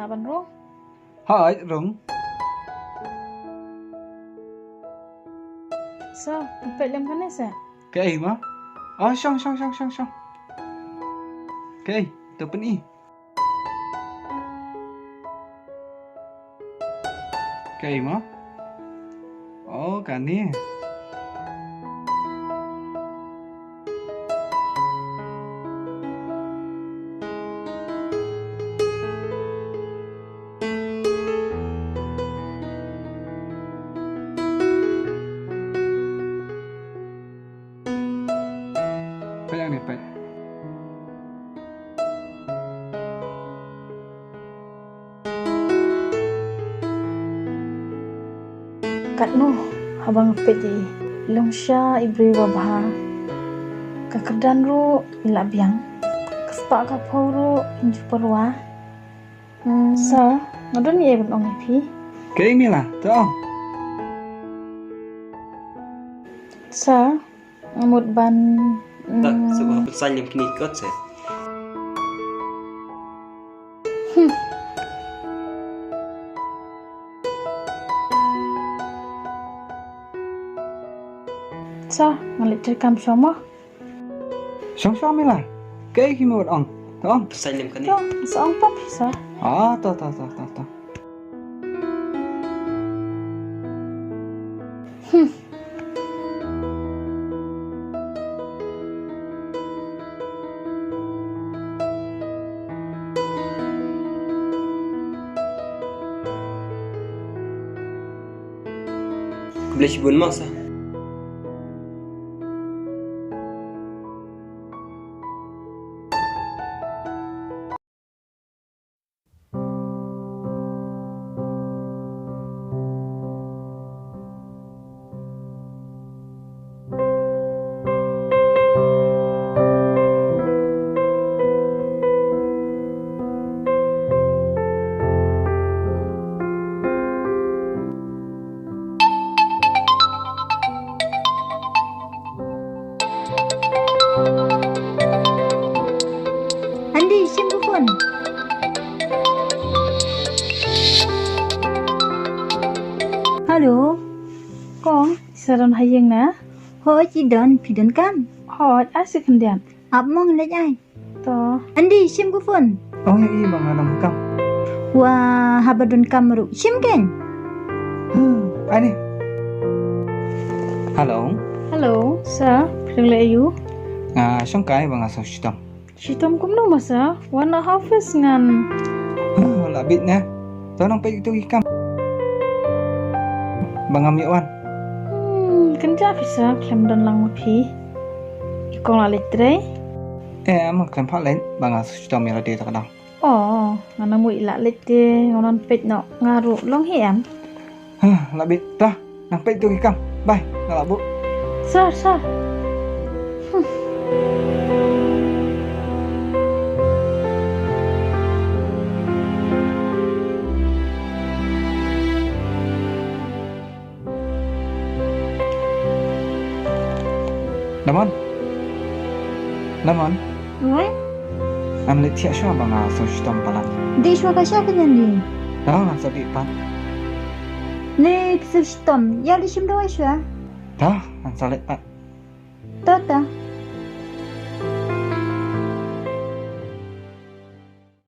Sa ban ro? Hỏi rung. Sa, pet lem kan sa? Cái mà. Xong. Cái, tôi bên y. Cái mà. Cả nè. Yang ni pet. Kat no, habang pet di longsha ibri wabha. Kakedan ro ila biang. Kespak ka phau ro inju perwa. Sa, ngadon ye ban ong pi. Cái mi là, thấy không? Sa, một ban Tak, sebab pesan yang kini ikut saya. Sa, ngalit cerkam sama. Xong mi là. Cái khi mà một ong, thấy không? Pesan yang kini. Yo, sa ong pap sa. Tahu. KhuBlei shibun mak sah. Andi, shym phone. Halo, Kong, saran hayeng na. ho chị đơn phi đơn cam. Hot asik kendian. Ap mong lấy ai? To, Andi, shym phone. Yang i bang adam kam. Wah, haba đơn cam ru. Shym ken. Ai ni? Hello. hello, sa, pring le ayu. Xong cái bang asal sitam. Shitom kum no masa, wana hafiz ngan. Labit na. Tahu nang pay itu ikam. Bang ambil wan. Kenja bisa klem dan lang mapi. Ikong la litre. Mak klem pak lain bang asal sitam yang ada tak kadang. Oh, ngana mu ila litre ngonon pet no ngaru long hiam. Labit dah. Nang pay itu ikam. Bye. Ngalak bu. Sa. Lemon. Oi, Am lihat siapa bang asal sitam palan. di shwa ka sha kan ni. Dah ngan sabi pan. Ne kisah shtom, ya li shym do shwa. Dah ngan salit pan. Tata.